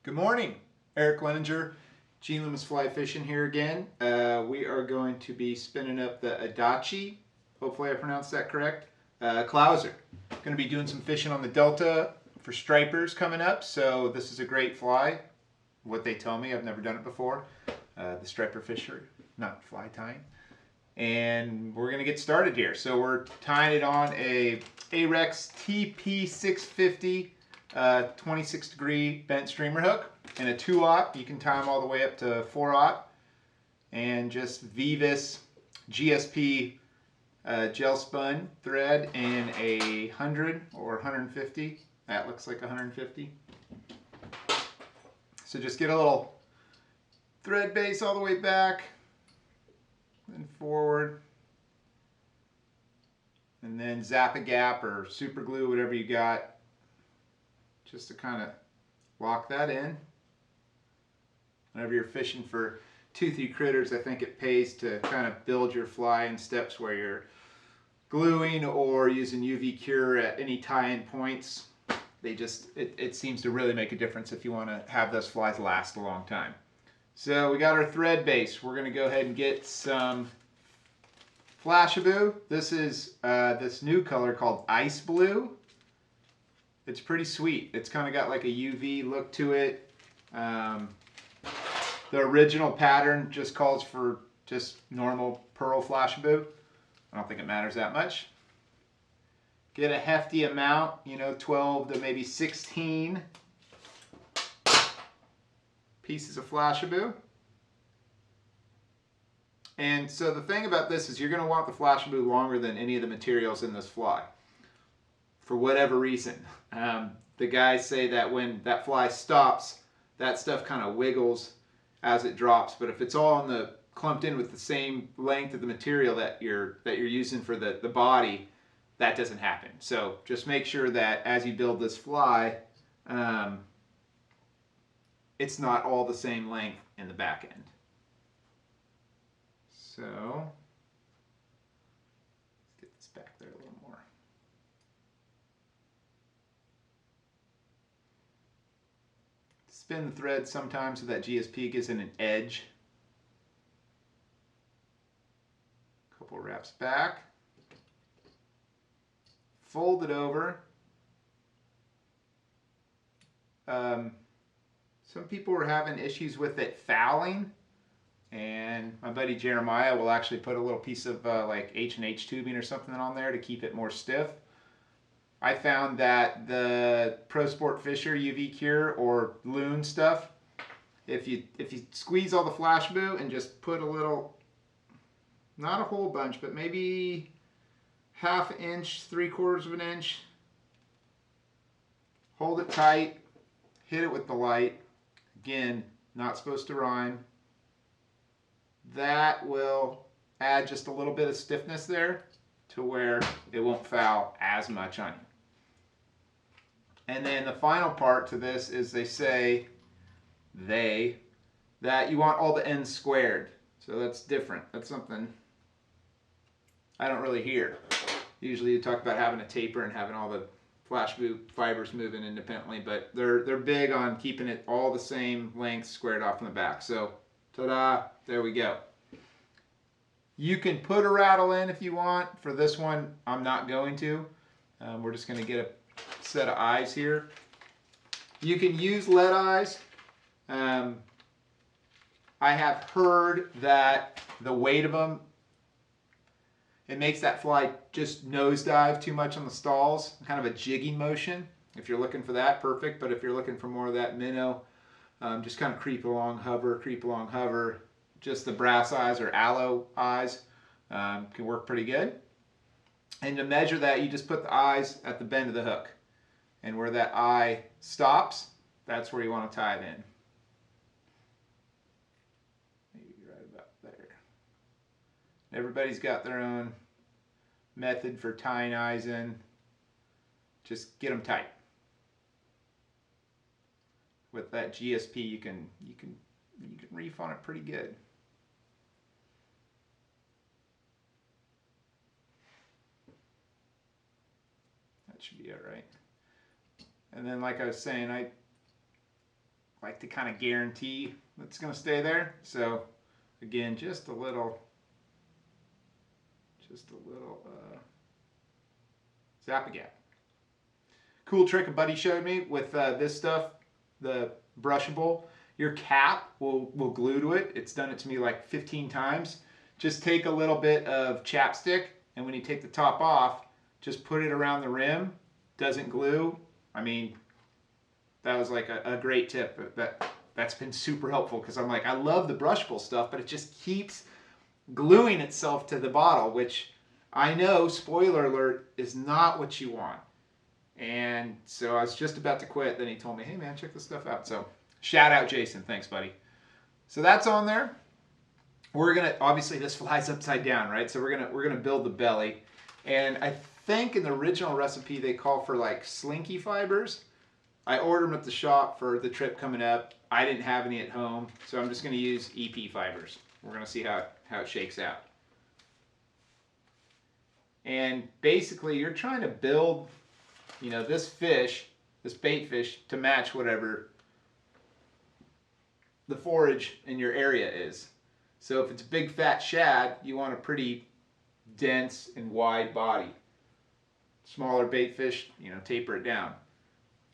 Good morning, Eric Leninger, Gene Loomis Fly Fishing here again. We are going to be spinning up the Adachi, hopefully I pronounced that correct, Clouser. Going to be doing some fishing on the Delta for stripers coming up, so this is a great fly. What they tell me, I've never done it before. The striper fisher, not fly tying. And we're going to get started here. So we're tying it on a Ahrex TP650 26-degree bent streamer hook and a 2/0. You can tie them all the way up to 4/0, and just Vivus GSP gel spun thread in a 100 or 150. That looks like 150. So just get a little thread base all the way back and forward, and then zap a gap or super glue, whatever you got, just to kind of lock that in. Whenever you're fishing for toothy critters, I think it pays to kind of build your fly in steps where you're gluing or using UV cure at any tie-in points. It seems to really make a difference if you want to have those flies last a long time. So we got our thread base. We're going to go ahead and get some Flashabou. This is this new color called Ice Blue. It's pretty sweet. It's kind of got like a UV look to it. The original pattern just calls for just normal pearl Flashabou. I don't think it matters that much. Get a hefty amount, 12 to maybe 16 pieces of Flashabou. And so the thing about this is you're going to want the Flashabou longer than any of the materials in this fly, for whatever reason. The guys say that when that fly stops, that stuff kind of wiggles as it drops. But if it's all clumped in with the same length of the material that you're using for the body, that doesn't happen. So just make sure that as you build this fly, it's not all the same length in the back end. So let's get this back there a little more. Spin the thread sometimes so that GSP gives it an edge. Couple wraps back. Fold it over. Some people were having issues with it fouling, and my buddy Jeremiah will actually put a little piece of like H&H tubing or something on there to keep it more stiff. I found that the Pro Sport Fisher UV Cure or Loon stuff, if you squeeze all the Flashabou and just put a little, not a whole bunch, but maybe ½ inch, 3/4 of an inch, hold it tight, hit it with the light. Again, not supposed to rhyme. That will add just a little bit of stiffness there to where it won't foul as much on you. And then the final part to this is they say that you want all the ends squared. So that's different. That's something I don't really hear. Usually you talk about having a taper and having all the Flashabou fibers moving independently, but they're big on keeping it all the same length squared off in the back. So ta-da, there we go. You can put a rattle in if you want. For this one, I'm not going to. We're just going to get a set of eyes here. You can use lead eyes. I have heard that the weight of them, it makes that fly just nosedive too much on the stalls, kind of a jigging motion. If you're looking for that, perfect. But if you're looking for more of that minnow, just kind of creep along, hover. Just the brass eyes or aloe eyes can work pretty good. And to measure that, you just put the eyes at the bend of the hook. And where that eye stops, that's where you want to tie it in. Maybe right about there. Everybody's got their own method for tying eyes in. Just get them tight. With that GSP, you can reef on it pretty good. That should be all right. And then, like I was saying, like to kind of guarantee it's going to stay there. So again, just a little zap-a-gap. Cool trick a buddy showed me with this stuff, the brushable. Your cap will glue to it. It's done it to me like 15 times. Just take a little bit of chapstick, and when you take the top off, just put it around the rim. Doesn't glue. I mean, that was like a great tip. That's been super helpful, because I'm like, I love the brushable stuff, but it just keeps gluing itself to the bottle, which I know, spoiler alert, is not what you want. And so I was just about to quit. Then he told me, hey man, check this stuff out. So shout out Jason. Thanks, buddy. So that's on there. We're gonna, obviously this flies upside down, right? So we're gonna build the belly. And I think in the original recipe they call for like slinky fibers. I ordered them at the shop for the trip coming up. I didn't have any at home, so I'm just gonna use EP fibers. We're gonna see how it shakes out. And basically you're trying to build, you know, this fish, this bait fish, to match whatever the forage in your area is. So if it's a big fat shad, you want a pretty dense and wide body. Smaller bait fish, you know, taper it down.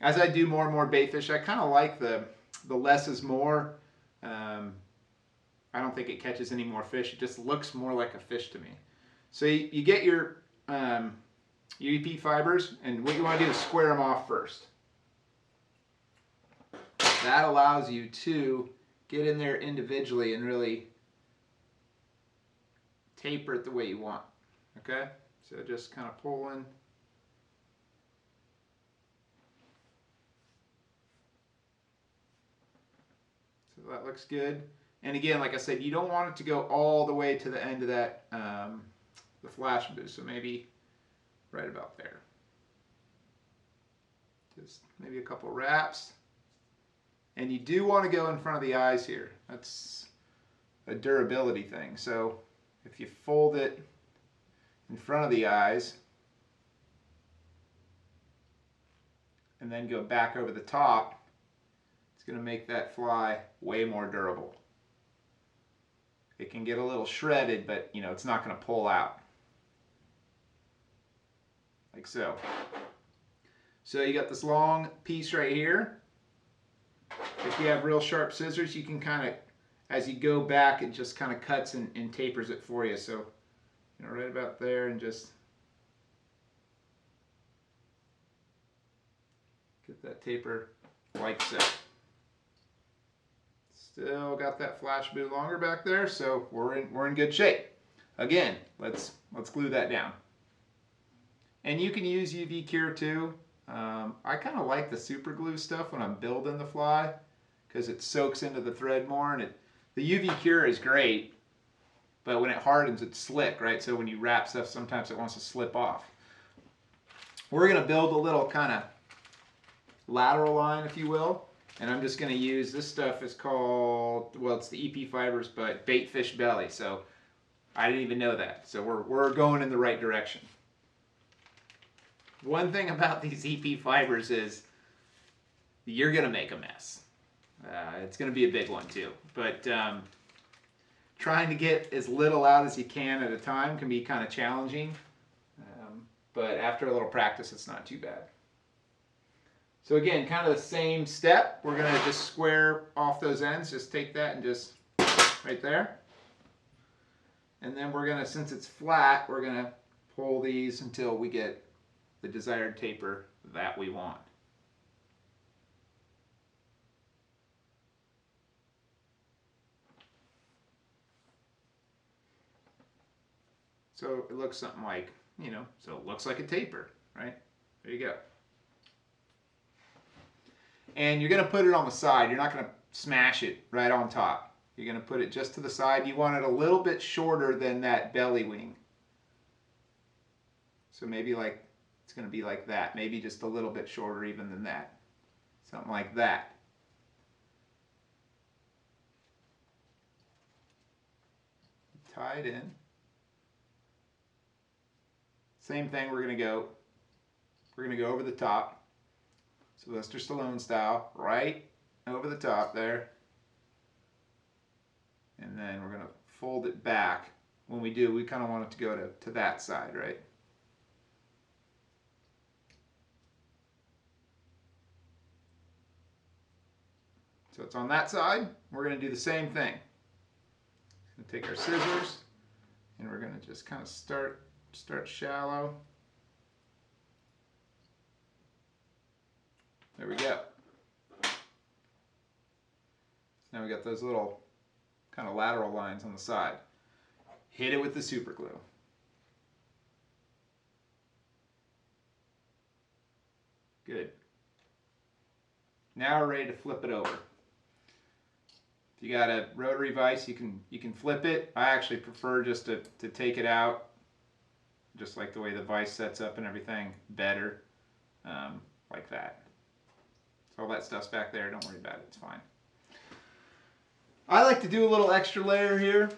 As I do more and more bait fish, I kind of like the less is more. I don't think it catches any more fish. It just looks more like a fish to me. So you get your EP fibers, and what you want to do is square them off first. That allows you to get in there individually and really taper it the way you want. Okay? So just kind of pull in. So that looks good. And again, like I said, you don't want it to go all the way to the end of that, the flash boost. So maybe right about there. Just maybe a couple wraps. And you do want to go in front of the eyes here. That's a durability thing. So if you fold it in front of the eyes and then go back over the top, it's going to make that fly way more durable. It can get a little shredded, but you know, it's not going to pull out. Like so. So you got this long piece right here. If you have real sharp scissors, you can kind of, as you go back, it just kind of cuts and tapers it for you. So, you know, right about there, and just get that taper like so. Still got that flash boot longer back there, so we're in good shape. Again, let's glue that down. And you can use UV cure too. I kind of like the super glue stuff when I'm building the fly, because it soaks into the thread more, and the UV cure is great, but when it hardens, it's slick, right? So when you wrap stuff, sometimes it wants to slip off. We're going to build a little kind of lateral line, if you will. And I'm just going to use, this stuff is called, well, it's the EP fibers, but bait fish belly. So I didn't even know that. So we're going in the right direction. One thing about these EP fibers is you're going to make a mess. It's going to be a big one too. But trying to get as little out as you can at a time can be kind of challenging. But after a little practice, it's not too bad. So again, kind of the same step. We're going to just square off those ends. Just take that and just right there. And then we're going to, since it's flat, we're going to pull these until we get the desired taper that we want. So it looks something like, you know, so it looks like a taper, right? There you go. And you're going to put it on the side. You're not going to smash it right on top. You're going to put it just to the side. You want it a little bit shorter than that belly wing. So maybe like, it's going to be like that. Maybe just a little bit shorter even than that. Something like that. Tie it in. Same thing, we're going to go over the top. Sylvester Stallone style, right over the top there. And then we're going to fold it back. When we do, we kind of want it to go to that side, right? So it's on that side. We're going to do the same thing. We're going to take our scissors and we're going to just kind of start shallow. There we go. Now we got those little kind of lateral lines on the side. Hit it with the super glue. Good. Now we're ready to flip it over. If you got a rotary vise, you can flip it. I actually prefer just to take it out, just like the way the vise sets up and everything, better, like that. So all that stuff's back there. Don't worry about it. It's fine. I like to do a little extra layer here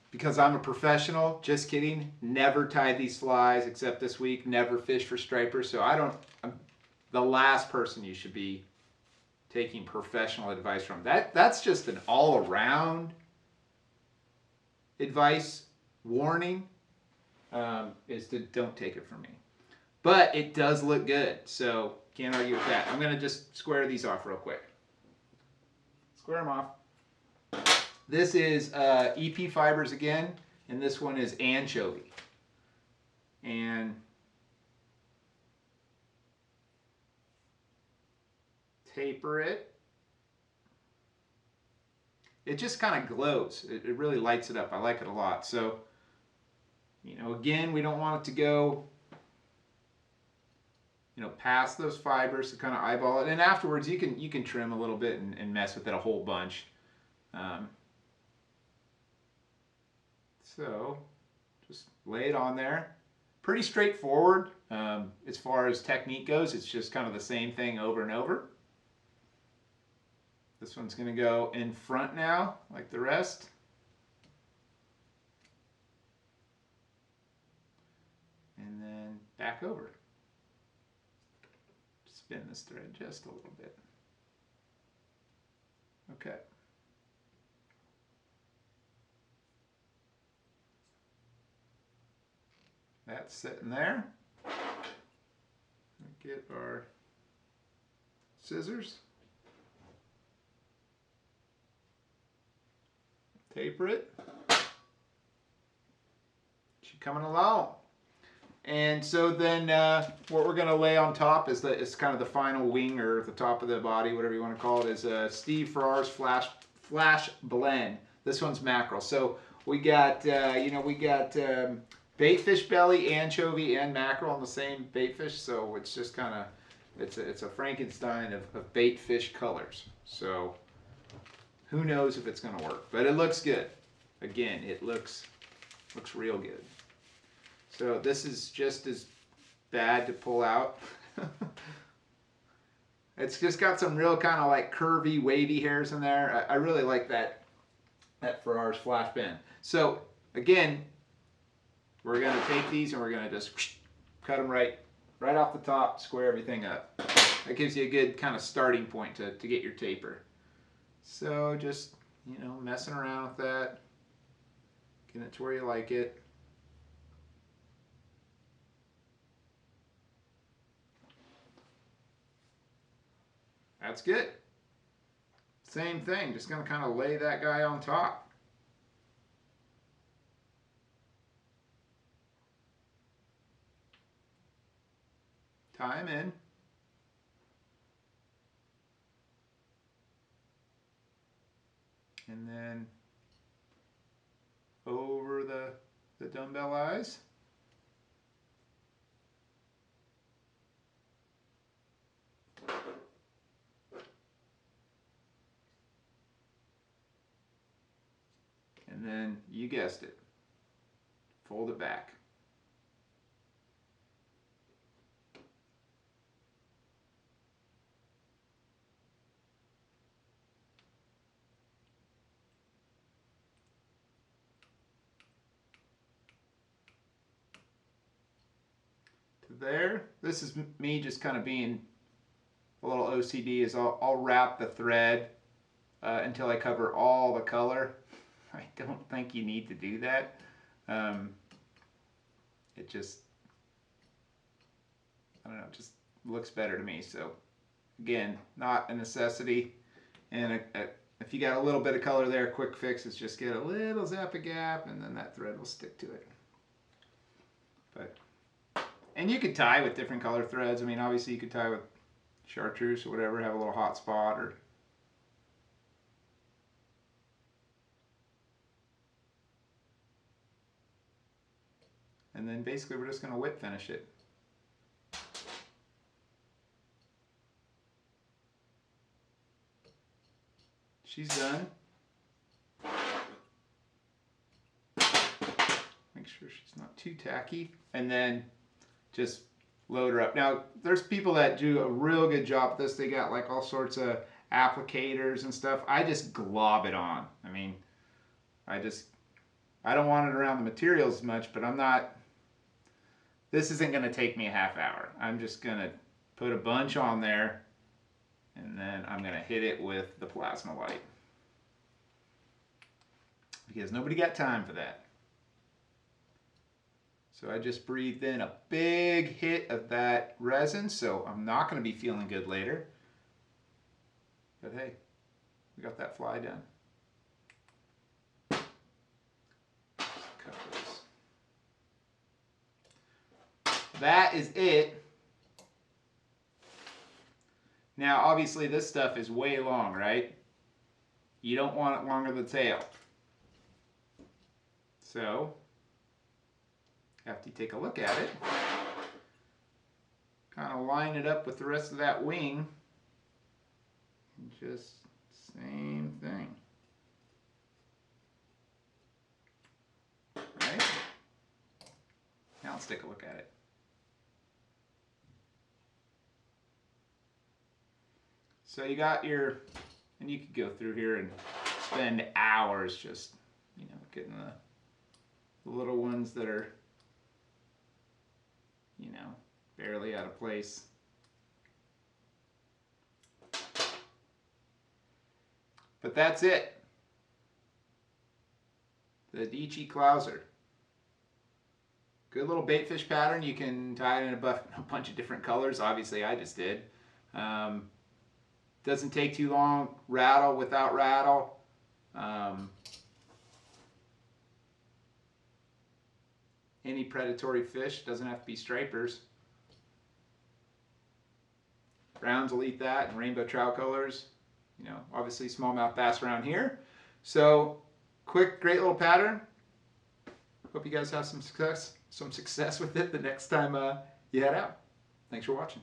because I'm a professional. Just kidding. Never tied these flies except this week. Never fished for stripers. So I'm the last person you should be taking professional advice from. That's just an all-around advice warning, is to don't take it from me. But it does look good, so can't argue with that. I'm going to just square these off real quick. Square them off. This is EP fibers again, and this one is anchovy. And taper it. It just kind of glows. It really lights it up. I like it a lot. So, you know, again, we don't want it to go, you know, past those fibers to kind of eyeball it. And afterwards, you can trim a little bit and mess with it a whole bunch. So, just lay it on there. Pretty straightforward as far as technique goes. It's just kind of the same thing over and over. This one's going to go in front now, like the rest. And then back over. Spin this thread just a little bit. Okay. That's sitting there. Get our scissors. Taper it. She's coming along. And so then what we're going to lay on top is kind of the final wing, or the top of the body, whatever you want to call it, is Steve Farrar's Flash Blend. This one's mackerel. So we got, bait fish belly, anchovy, and mackerel on the same bait fish. So it's just kind of, it's a Frankenstein of bait fish colors. So who knows if it's going to work, but it looks good. Again, it looks real good. So this is just as bad to pull out. It's just got some real kind of like curvy, wavy hairs in there. I really like that Farrar's Flash Bend. So again, we're going to take these and we're going to just cut them right off the top, square everything up. That gives you a good kind of starting point to get your taper. So just, you know, messing around with that, getting it to where you like it. That's good. Same thing, just going to kind of lay that guy on top. Tie him in. And then over the dumbbell eyes. And then, you guessed it, fold it back. There. This is me just kind of being a little OCD, is I'll wrap the thread until I cover all the color. I don't think you need to do that. It just, I don't know, it just looks better to me. So again, not a necessity. And if you got a little bit of color there, quick fix is just get a little zap of gap and then that thread will stick to it. And you could tie with different color threads. I mean, obviously you could tie with chartreuse or whatever, have a little hot spot, or and then basically we're just going to whip finish it. She's done. Make sure she's not too tacky. And then just load her up. Now, there's people that do a real good job with this. They got like all sorts of applicators and stuff. I just glob it on. I mean, I don't want it around the materials as much, but I'm not, this isn't going to take me a half hour. I'm just going to put a bunch on there and then I'm going to hit it with the plasma light. Because nobody got time for that. So I just breathed in a big hit of that resin, so I'm not going to be feeling good later. But hey, we got that fly done. Cut this. That is it. Now obviously this stuff is way long, right? You don't want it longer than the tail. So after you take a look at it, kind of line it up with the rest of that wing, and just same thing. Right? Now let's take a look at it. So you got your, and you could go through here and spend hours just, you know, getting the little ones that are, you know, barely out of place. But that's it. The Adachi Clouser. Good little baitfish pattern. You can tie it in a bunch of different colors. Obviously, I just did. Doesn't take too long. Rattle without rattle. Any predatory fish, doesn't have to be stripers. Browns will eat that, and rainbow trout colors. You know, obviously smallmouth bass around here. So, quick, great little pattern. Hope you guys have some success with it the next time you head out. Thanks for watching.